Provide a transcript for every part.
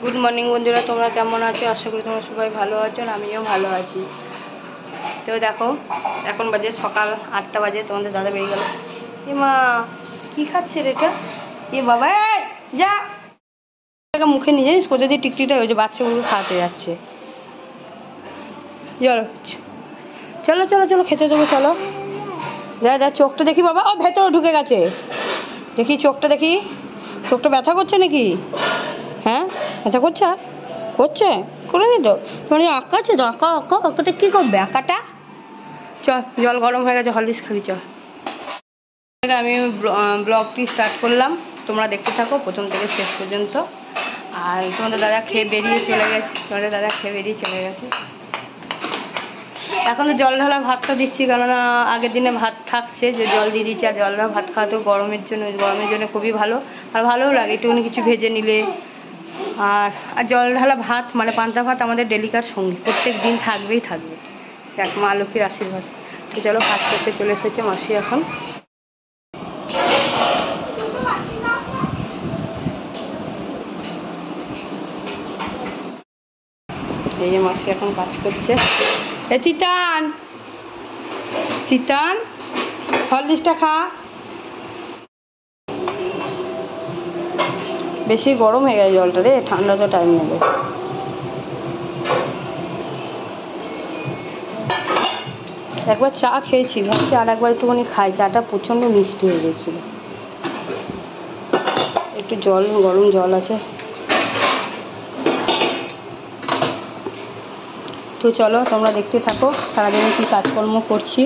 Good morning বন্ধুরা, তোমরা কেমন আছো? আশা করি তোমরা সবাই ভালো আছো, আমিও ভালো আছি। তো দেখো এখন বাজে সকাল 8টা বাজে, তোমাদের দাদা বেরিয়ে গেল। এ মা কি খাচ্ছে রে এটা? এ বাবা যা মুখে নিয়ে যাস, কোথা দিয়ে টিকটিকটা ওই যে বাচ্চাগুলো খাওয়াতে যাচ্ছে। চলো চলো চলো চলো খেতে দেবো, চলো। যা যা, চোখটা দেখি বাবা, ও ভেতরে ঢুকে গেছে, দেখি চোখটা দেখি। চোখটা ব্যথা করছে নাকি? হ্যাঁ ব্যথা করছে, করছে করে নি তো মানে আঁকা আছে তো, আঁকা আঁকা আঁকাটা কী করবে আঁকাটা? চল জল গরম হয়ে গেছে, হরলিক্স খাবি চল। আমি ব্লগটি স্টার্ট করলাম, তোমরা দেখতে থাকো প্রথম থেকে শেষ পর্যন্ত। আর তোমাদের দাদা খেয়ে বেরিয়ে চলে গেছে। এখন তো জল ঢালা ভাতটা দিচ্ছি, কেননা আগের দিনে ভাত থাকছে, যে জল দিয়ে দিচ্ছি। আর জল ঢালা ভাত খাওয়া তো গরমের জন্য খুবই ভালো, আর ভালোও লাগে একটুখানি কিছু ভেজে নিলে। আর জল ঢালা ভাত মানে পান্তা ভাত আমাদের ডেলিকার সঙ্গী, প্রত্যেক দিন থাকবে। এক মা লক্ষ্মীর আশীর্বাদ। তো চলো ভাত করতে চলে এসেছে মাসি এখন। এই যে মাসি এখন কাজ করছে। এ তিতান তিতান হরলিক্সটা খা, বেশি গরম হয়ে গেছে জলটা রে, ঠান্ডা তো টাইম নেবে। একবার চা খেয়েছি, ভাবছি আর একবার একটুখানি খাই। চাটা প্রচণ্ড মিষ্টি হয়ে গেছিল। একটু জল, গরম জল আছে। তো চলো তোমরা দেখতে থাকো সারাদিনে কি কাজকর্ম করছি।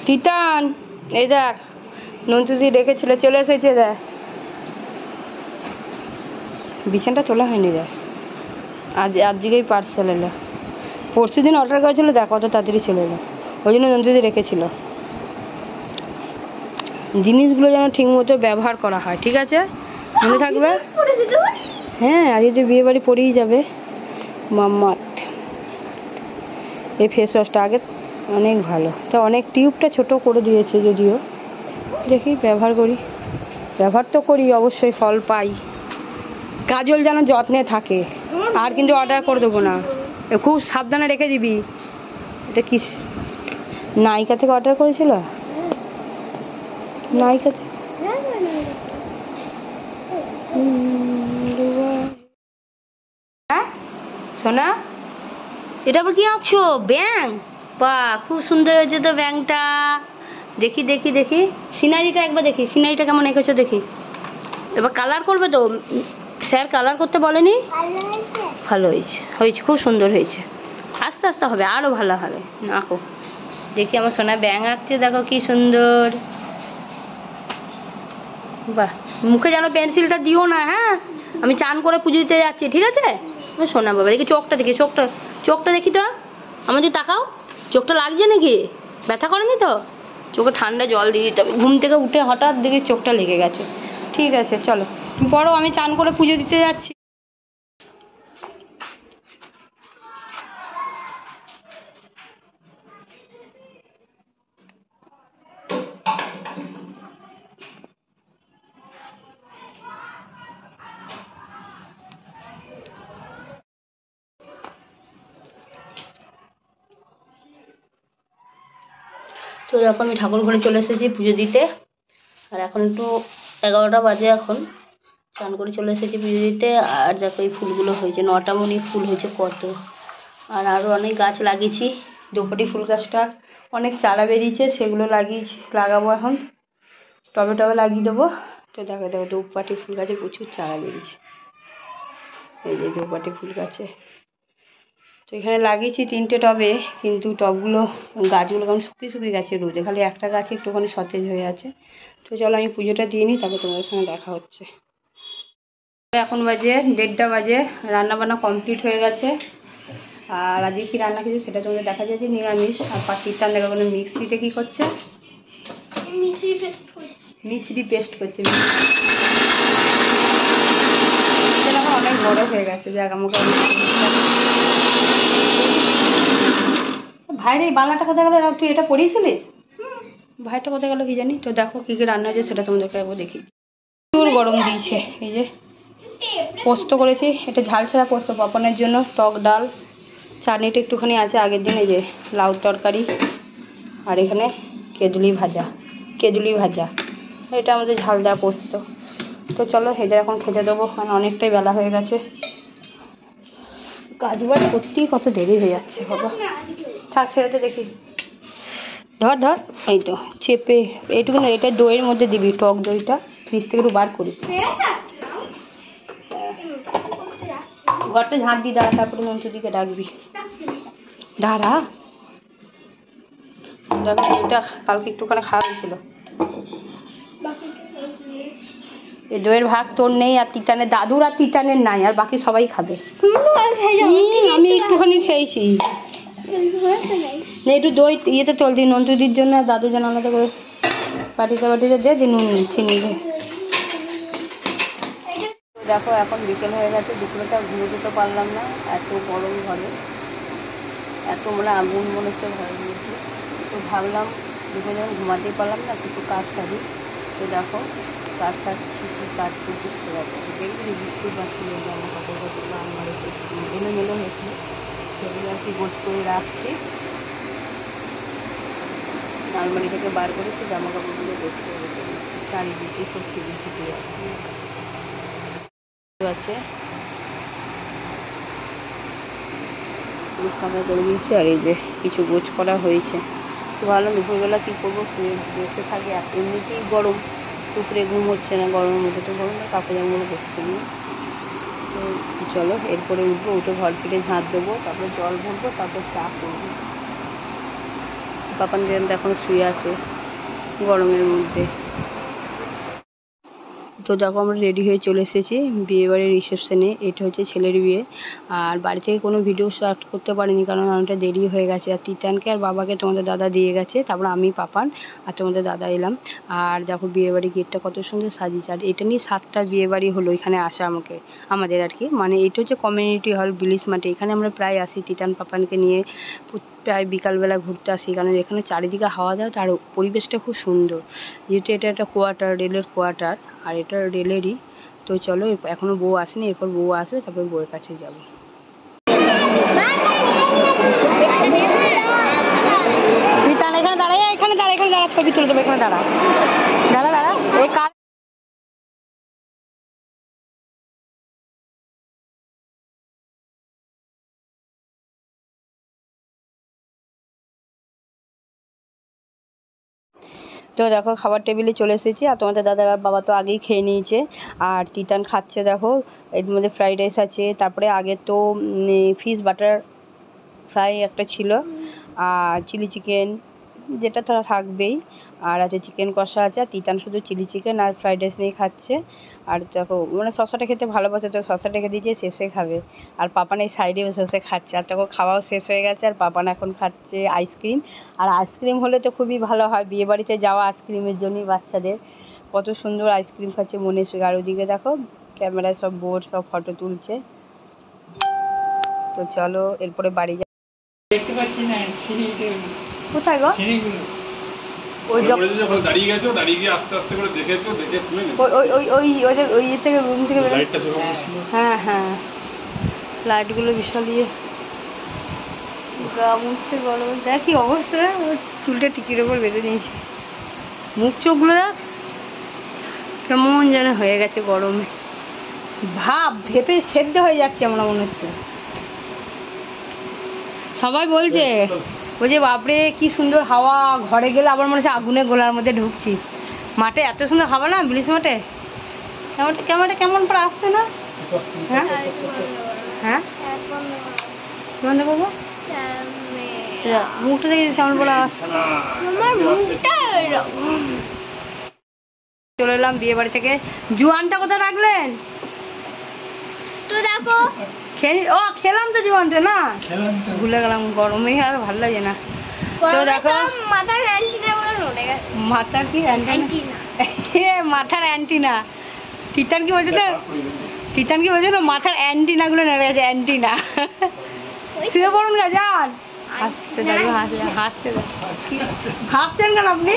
তিতান এই দেখ, নন্টুদি ডেকেছিল, চলে এসেছে। দেখ বিছানটা তোলা হয়নি, দেখ আজকেই পার্সেল এলো, পরশু দিন অর্ডার করেছিল, দেখ কত তাড়াতাড়ি চলে এলো। ওই জন্য নন্টুদি রেখেছিল। জিনিসগুলো যেন ঠিক মতো ব্যবহার করা হয়, ঠিক আছে? মনে থাকবে। হ্যাঁ আজকে যে বিয়ে বাড়ি পরেই যাবে। মাম্মাত এই ফেস ওয়াশটা আগে অনেক ভালো, তা অনেক টিউবটা ছোট করে দিয়েছে, যদিও দেখি ব্যবহার করি। ব্যবহার তো করি, অবশ্যই ফল পাই। কাজল যেন যত্নে থাকে। আর কিন্তু অর্ডার করে দেবো না, খুব সাবধানে রেখে দিবি। এটা কি নাইকা থেকে অর্ডার করেছিল? নাইকা হ্যাঁ সোনা, এটা আবার কি আঁকছো? ব্যাং? বা খুব সুন্দর হয়েছে তো ব্যাংটা। দেখি দেখি দেখি সিনারিটা একবার দেখি, সিনারিটা কেমন এঁকেছো দেখি। এবার কালার করবে তো? স্যার কালার করতে বলেনি? ভালো হয়েছে, খুব সুন্দর হয়েছে। আস্তে আস্তে হবে, আরও ভালো হবে। আঁকো দেখি, আমার সোনা ব্যাং আঁকছে, দেখো কি সুন্দর। বাহ, মুখে যেন পেন্সিলটা দিও না, হ্যাঁ? আমি চান করে পুজো দিতে যাচ্ছি, ঠিক আছে? সোনা বাবা দেখি চোখটা দেখি, চোখটা দেখি তো, আমাদের তাকাও। চোখটা লাগছে নাকি? ব্যথা করেনি তো? চোখে ঠান্ডা জল দিয়ে দিতে হবে। ঘুম থেকে উঠে হঠাৎ দেখি চোখটা লেগে গেছে। ঠিক আছে চলো পড়ো, আমি চান করে পুজো দিতে যাচ্ছি। তো দেখো আমি ঠাকুর ঘরে চলে এসেছি পুজো দিতে। আর এখন একটু 11টা বাজে, এখন স্নান করে চলে এসেছি পুজো দিতে। আর দেখো এই ফুলগুলো হয়েছে, 9টা মনি ফুল হয়েছে কত। আর আরও অনেক গাছ লাগিয়েছি। দোপাটি ফুল গাছটা অনেক চারা বেরিয়েছে, সেগুলো লাগাবো এখন, টবে লাগিয়ে দেবো। তো দেখো দোপাটি ফুল গাছে প্রচুর চারা বেরিয়েছে। এই যে দোপাটি ফুল গাছে তো এখানে লাগিয়েছি 3টে টবে, কিন্তু গাছগুলো কেমন শুকিয়ে গেছে রোদে, খালি একটা গাছে একটুখানি সতেজ হয়ে আছে। তো চলো আমি পুজোটা দিয়ে নিই, তারপর তোমাদের সঙ্গে দেখা হচ্ছে। এখন বাজে 1:30 বাজে, রান্নাবান্না কমপ্লিট হয়ে গেছে। আর আজকে কী রান্না কিছু সেটা তোমাদের দেখা যায় যে নিরামিষ। আর পাখিরটান দেখা কোনো মিক্সিতে কী করছে, মিচড়ি পেস্ট করছে। অনেক বড় হয়ে গেছে, যাক আমাকে ভাইরে এই বালাটা কোথায় গেল? তুই এটা পরিয়েছিলিস? ভাইটা কোথায় গেল কি জানি। তো দেখো কী কী রান্না হয়েছে সেটা তোমাদেরকে একবার দেখি। প্রচুর গরম দিয়েছে, এই যে পোস্ত করেছি, এটা ঝাল ছাড়া পোস্ত পাপনের জন্য, টক ডাল, চাটনিটা একটুখানি আছে আগের দিনে, যে লাউ তরকারি, আর এখানে কেঁদুলি ভাজা, এটা আমাদের ঝাল দেওয়া পোস্ত। তো চলো এদের এখন খেতে দেবো, কারণ অনেকটাই বেলা হয়ে গেছে, কাজ বাজ করতেই কত দেরি হয়ে যাচ্ছে বাবা। থাক ছেড়েতে দেখি, ধর ধর, এই তো চেপে এইটুকু না, এটা দইয়ের মধ্যে দিবি, টক দইটা ফ্রিজ থেকে একটু বার করি, ঘরটা ঝাঁট দিয়ে দাঁড়া, তারপরে নন্টুদিকে ডাকবি, দাঁড়া। দেখো দইটা কালকে একটুখানি খাওয়া হয়েছিল, এই দইয়ের ভাগ তোর নেই, আর তিতানের দাদুর আর তিতানের নাই, আর বাকি সবাই খাবে। আমি একটুখানি খেয়েছি, একটু দই ইয়েতে তোল দিই নন্টুদির জন্য, আর দাদুর জন্য আলাদা করে বাটিতে দিয়ে নুন চিনি দিয়ে। দেখো এখন বিকেল হয়ে গেছে, দুপুরটা ঘুরে যেতে পারলাম না, এত গরম ঘরে, এত মানে আগুন মনে হচ্ছে ঘরের মধ্যে। তো ভাবলাম দুপুরে যখন ঘুমাতেই পারলাম না, কিছু কাজ সারি। তো দেখো কাজ সারছি, কি কাজ করছিস করে আছে, দেখবি বুঝতেই পারছি না, জামা কাপড় কতগুলো আলমারিতে এলোমেলো হয়েছিল, সেগুলো আর কি গোছ করে রাখছি, আলমারি থেকে বার করেছি, জামা কাপড়গুলো দেখতে হবে, চারিদিকে সব ছিটে ছিটে আছে, খাওয়া করে দিয়েছি, আর এই যে কিছু গোছ করা হয়েছে। তো ভাবলাম দুপুরবেলা কী করবো, শুয়ে বসে থাকি, এমনিতেই গরম, দুপুরে ঘুম হচ্ছে না, গরমের মধ্যে তো গরম, কাপড় জামাগুলো বসতে নিয়ে। তো চলো এরপরে উঠবো, উঠে ঘর ফিরে ঝাঁট দেবো, তারপরে জল ভরবো, তারপর চা করবো। পাপান যেন এখন শুয়ে আছে গরমের মধ্যে। তো দেখো আমরা রেডি হয়ে চলে এসেছি বিয়েবাড়ির রিসেপশনে, এটা হচ্ছে ছেলের বিয়ে। আর বাড়ি থেকে কোনো ভিডিও স্টার্ট করতে পারিনি, কারণ অনেকটা দেরি হয়ে গেছে, আর তিতানকে আর বাবাকে তোমাদের দাদা দিয়ে গেছে, তারপর আমি পাপান আর তোমাদের দাদা এলাম। আর দেখো বিয়েবাড়ি গেটটা কত সুন্দর সাজিয়েছে, আর এটা নিয়ে 7টা বিয়েবাড়ি হলো এখানে আসা আমাদের আর কি, মানে এটা হচ্ছে কমিউনিটি হল বিলিশ মাঠে, এখানে আমরা প্রায় আসি তিতান পাপানকে নিয়ে, প্রায় বিকালবেলা ঘুরতে আসি, কারণ এখানে চারিদিকে হাওয়া দেওয়া, আর পরিবেশটা খুব সুন্দর, যেহেতু এটা একটা কোয়ার্টার, রেলের কোয়ার্টার, আর এটা রেলেরই। তো চলো এখনো বউ আসেনি, এরপর বউ আসবে, তারপর বউয়ের কাছে যাবো। তুই তাহলে এখানে দাঁড়াই, এখানে দাঁড়া, ছবি তুলে দেবো, এখানে দাঁড়া এই কার। তো দেখো খাবার টেবিলে চলে এসেছি, আর তোমাদের দাদার বাবা তো আগেই খেয়ে নিয়েছে, আর তিতান খাচ্ছে। দেখো এর মধ্যে ফ্রাইড রাইস আছে, তারপরে আগে তো ফিশ বাটার ফ্রাই একটা ছিল, আর চিলি চিকেন যেটা তো থাকবেই, আর আছে চিকেন কষা আছে, আর তিতান শুধু চিলি চিকেন আর ফ্রাইড রাইস নিয়ে খাচ্ছে। আর দেখো মানে শসাটা খেতে ভালোবাসে, তো শসাটা রেখে দিয়েছে, শেষে খাবে। আর পাপান এই সাইডে বসে বসে খাচ্ছে, আর দেখো খাওয়াও শেষ হয়ে গেছে, আর পাপান এখন খাচ্ছে আইসক্রিম। আর আইসক্রিম হলে তো খুবই ভালো হয়, বিয়েবাড়িতে যাওয়া আইসক্রিমের জন্যই বাচ্চাদের, কত সুন্দর আইসক্রিম খাচ্ছে মনে শুয়ে। আর ওদিকে দেখো ক্যামেরায় সব বোর্ড সব ফটো তুলছে। তো চলো এরপরে বাড়ি যা। দেখতে পাচ্ছি না কোথায় গো, ওই যখন দাঁড়িয়ে গেছো, দাঁড়িয়ে গিয়ে আস্তে আস্তে করে দেখেছো, দেখে শুনে ওই থেকে রুম থেকে হ্যাঁ হ্যাঁ লাইটগুলো বিশাল ইয়ে, গা মুছছে গরমে, দেখ কি অবস্থা, ওর চুলটা টিকির ওপর বেঁধে নিয়েছে, মুখ চোখগুলো দেখ কেমন যেন হয়ে গেছে গরমে, ভাব ভেপে সেদ্ধ হয়ে যাচ্ছে আমরা মনে হচ্ছে। সবাই বলছে যে বাপরে কি সুন্দর হাওয়া, ঘরে গেলে আবার মনে হচ্ছে আগুনের গোলার মধ্যে ঢুকছি। মাঠে এত সুন্দর হাওয়া না, ব্লিচ মাঠে কেমন পরে আসছে না। হ্যাঁ হ্যাঁ কেমন দেখো মুখটা দেখি কেমন পরে আসছে। চলে এলাম বিয়ে বাড়ি থেকে। জুয়ানটা কোথায় রাখলেন? তো দেখো খেলাম তো জুয়ানটা, না ভুলে গেলাম, গরমে আর ভালো লাগে না। তো দেখো মাথার কি মাথার অ্যান্টিনা, তিতান কি বলছে তো, মাথার অ্যান্টিনা গুলো নেড়ে গেছে, অ্যান্টিনা। শুয়ে পড়ুন গা, যান। হাসছেন কেন আপনি?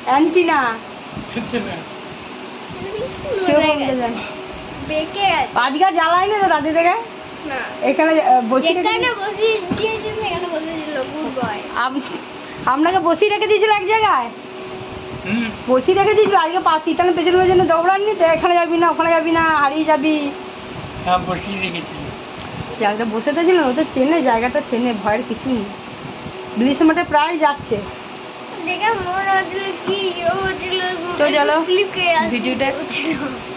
অ্যান্টিনা আজকে জ্বালাই না তো দাদি থেকে এখানে বসিয়ে আপনাকে বসিয়ে রেখে দিয়েছিল এক জায়গায়, বসিয়ে রেখে দিয়েছিল। আজকে তিতানের পেছনে পেছনে দৌড়াননি তো, এখানে যাবি না ওখানে যাবি না হারিয়ে যাবি, বসিয়ে রেখেছিল। জায়গাটা বসে তো ছিল, ও তো চেনে জায়গাটা, চেনে, ভয়ের কিছু নেই। ব্লিচ মাঠে প্রায় যাচ্ছে। তো চলো ভিডিওটা,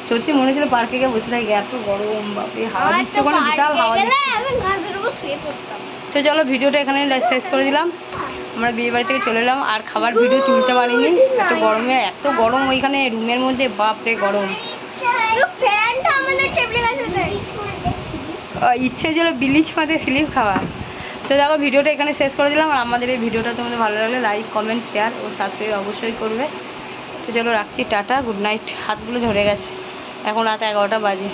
সত্যি মনে হচ্ছিল পার্কে গিয়ে বসে থাকি, এত গরম বাপরে, হাওয়া দিচ্ছে ওখানে, বিশাল হাওয়া দিচ্ছে। তো চলো ভিডিওটা এখানে শেষ করে দিলাম। আমরা বিয়ে বাড়ি থেকে চলে এলাম, আর খাবার ভিডিও তুলতে পারিনি, এত গরমে, এত গরম ওইখানে রুমের মধ্যে, বাপরে গরম। ইচ্ছে ছিল বিলিচ মাঠে স্লিপ খাওয়া। তো দেখো ভিডিওটা এখানে শেষ করে দিলাম। আর আমাদের এই ভিডিওটা তোমাদের ভালো লাগলে লাইক কমেন্ট শেয়ার ও সাবস্ক্রাইব অবশ্যই করবে। তো চলো রাখছি, টাটা, গুড নাইট। হাতগুলো ধরে গেছে, এখন রাত 11টা বাজে।